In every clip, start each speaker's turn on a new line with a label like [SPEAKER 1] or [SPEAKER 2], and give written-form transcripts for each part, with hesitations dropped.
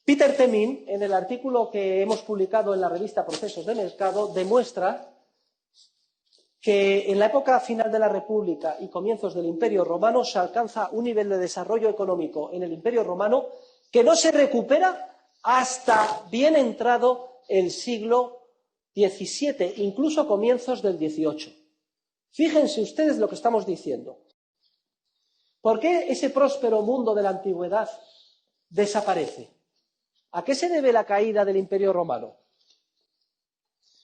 [SPEAKER 1] Peter Temin, en el artículo que hemos publicado en la revista Procesos de Mercado, demuestra que en la época final de la República y comienzos del Imperio Romano se alcanza un nivel de desarrollo económico en el Imperio Romano que no se recupera hasta bien entrado el siglo XVII, incluso comienzos del XVIII. Fíjense ustedes lo que estamos diciendo. ¿Por qué ese próspero mundo de la antigüedad desaparece? ¿A qué se debe la caída del Imperio Romano?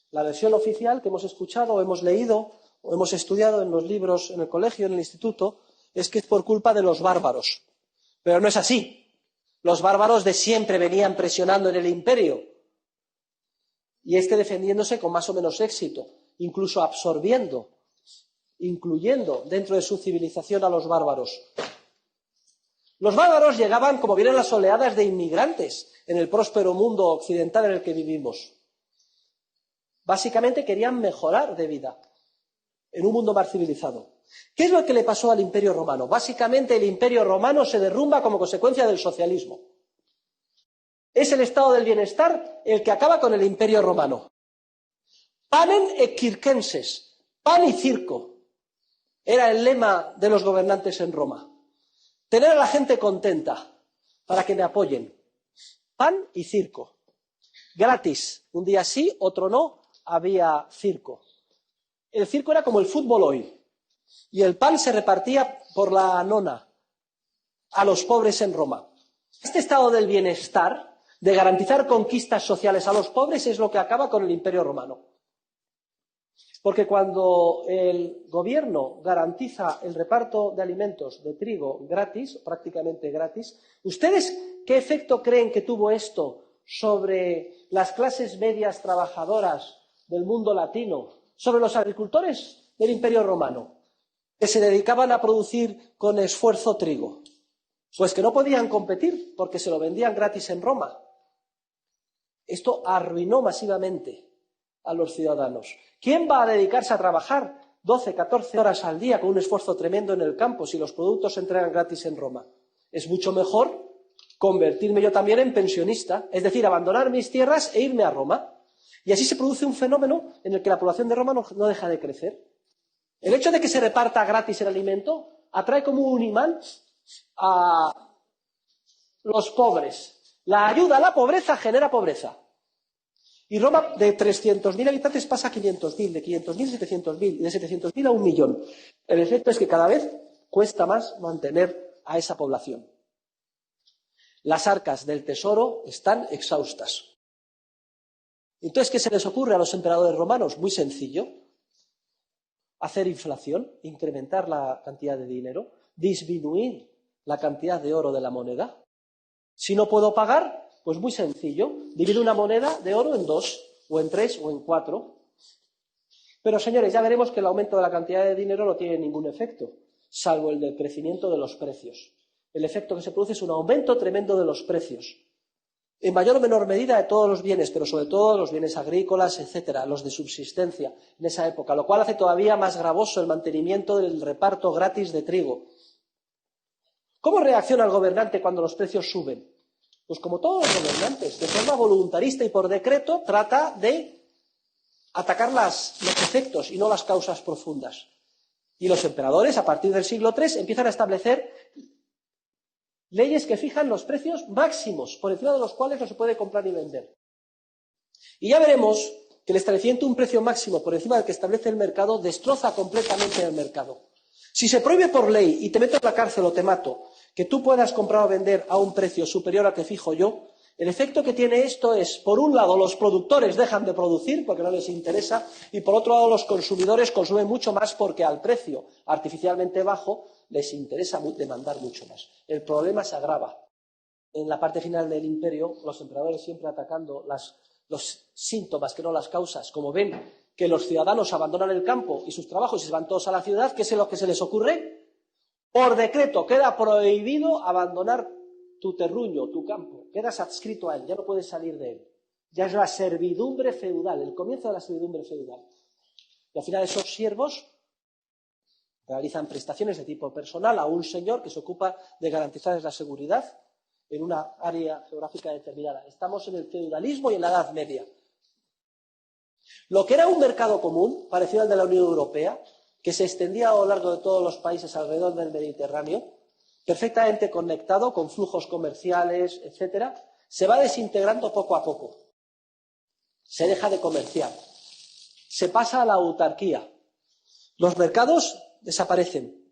[SPEAKER 1] La versión oficial que hemos escuchado, o hemos leído, o hemos estudiado en los libros, en el colegio, en el instituto, es que es por culpa de los bárbaros. Pero no es así. Los bárbaros de siempre venían presionando en el imperio, y defendiéndose con más o menos éxito, incluso absorbiendo, incluyendo dentro de su civilización a los bárbaros. Los bárbaros llegaban, como vienen las oleadas de inmigrantes en el próspero mundo occidental en el que vivimos. Básicamente querían mejorar de vida en un mundo más civilizado. ¿Qué es lo que le pasó al Imperio Romano? Básicamente el Imperio Romano se derrumba como consecuencia del socialismo. Es el estado del bienestar el que acaba con el Imperio Romano. Panem et circenses, pan y circo, era el lema de los gobernantes en Roma. Tener a la gente contenta para que me apoyen. Pan y circo. Gratis. Un día sí, otro no, había circo. El circo era como el fútbol hoy. Y el pan se repartía por la nona a los pobres en Roma. Este estado del bienestar, de garantizar conquistas sociales a los pobres, es lo que acaba con el Imperio Romano. Porque cuando el gobierno garantiza el reparto de alimentos de trigo gratis, prácticamente gratis, ¿ustedes qué efecto creen que tuvo esto sobre las clases medias trabajadoras del mundo latino, sobre los agricultores del Imperio Romano, que se dedicaban a producir con esfuerzo trigo? Pues que no podían competir porque se lo vendían gratis en Roma. Esto arruinó masivamente a los ciudadanos. ¿Quién va a dedicarse a trabajar 12, 14 horas al día con un esfuerzo tremendo en el campo si los productos se entregan gratis en Roma? Es mucho mejor convertirme yo también en pensionista, es decir, abandonar mis tierras e irme a Roma. Y así se produce un fenómeno en el que la población de Roma no deja de crecer. El hecho de que se reparta gratis el alimento atrae como un imán a los pobres. La ayuda a la pobreza genera pobreza. Y Roma de 300.000 habitantes pasa a 500.000, de 500.000 a 700.000 y de 700.000 a 1 millón. El efecto es que cada vez cuesta más mantener a esa población. Las arcas del tesoro están exhaustas. Entonces, ¿qué se les ocurre a los emperadores romanos? Muy sencillo. Hacer inflación, incrementar la cantidad de dinero, disminuir la cantidad de oro de la moneda. Si no puedo pagar, pues muy sencillo, divido una moneda de oro en 2, o en 3, o en 4. Pero, señores, ya veremos que el aumento de la cantidad de dinero no tiene ningún efecto, salvo el del crecimiento de los precios. El efecto que se produce es un aumento tremendo de los precios, en mayor o menor medida de todos los bienes, pero sobre todo los bienes agrícolas, etcétera, los de subsistencia en esa época, lo cual hace todavía más gravoso el mantenimiento del reparto gratis de trigo. ¿Cómo reacciona el gobernante cuando los precios suben? Pues como todos los gobernantes, de forma voluntarista y por decreto, trata de atacar los efectos y no las causas profundas. Y los emperadores, a partir del siglo III, empiezan a establecer leyes que fijan los precios máximos, por encima de los cuales no se puede comprar ni vender. Y ya veremos que el establecimiento de un precio máximo por encima del que establece el mercado destroza completamente el mercado. Si se prohíbe por ley y te meto en la cárcel o te mato, que tú puedas comprar o vender a un precio superior al que fijo yo, el efecto que tiene esto es, por un lado, los productores dejan de producir porque no les interesa, y por otro lado, los consumidores consumen mucho más porque al precio artificialmente bajo les interesa demandar mucho más. El problema se agrava. En la parte final del imperio, los emperadores siempre atacando los síntomas que no las causas, como ven que los ciudadanos abandonan el campo y sus trabajos y se van todos a la ciudad, ¿qué es lo que se les ocurre? Por decreto queda prohibido abandonar tu terruño, tu campo, quedas adscrito a él, ya no puedes salir de él. Ya es la servidumbre feudal, el comienzo de la servidumbre feudal. Y al final esos siervos realizan prestaciones de tipo personal a un señor que se ocupa de garantizarles la seguridad en una área geográfica determinada. Estamos en el feudalismo y en la Edad Media. Lo que era un mercado común, parecido al de la Unión Europea, que se extendía a lo largo de todos los países alrededor del Mediterráneo, perfectamente conectado con flujos comerciales, etcétera, se va desintegrando poco a poco. Se deja de comerciar. Se pasa a la autarquía. Los mercados desaparecen.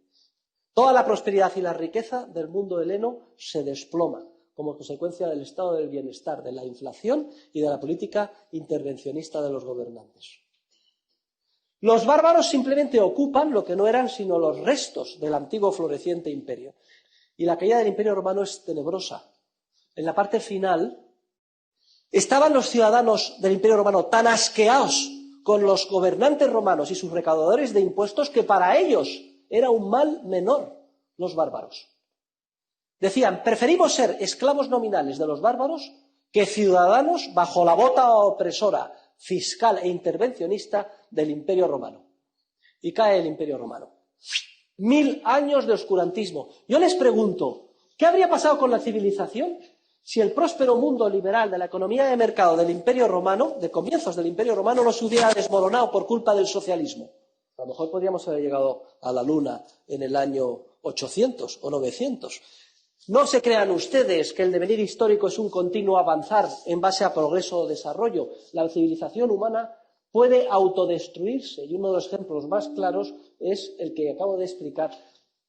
[SPEAKER 1] Toda la prosperidad y la riqueza del mundo heleno se desploma como consecuencia del estado del bienestar, de la inflación y de la política intervencionista de los gobernantes. Los bárbaros simplemente ocupan lo que no eran sino los restos del antiguo floreciente imperio. Y la caída del Imperio Romano es tenebrosa. En la parte final, estaban los ciudadanos del Imperio Romano tan asqueados con los gobernantes romanos y sus recaudadores de impuestos que para ellos era un mal menor los bárbaros. Decían, preferimos ser esclavos nominales de los bárbaros que ciudadanos bajo la bota opresora, fiscal e intervencionista del Imperio Romano. Y cae el Imperio Romano. 1000 años de oscurantismo. Yo les pregunto, ¿qué habría pasado con la civilización si el próspero mundo liberal de la economía de mercado del Imperio Romano, de comienzos del Imperio Romano, no se hubiera desmoronado por culpa del socialismo? A lo mejor podríamos haber llegado a la Luna en el año 800 o 900. No se crean ustedes que el devenir histórico es un continuo avanzar en base a progreso o desarrollo. La civilización humana puede autodestruirse y uno de los ejemplos más claros es el que acabo de explicar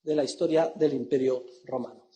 [SPEAKER 1] de la historia del Imperio Romano.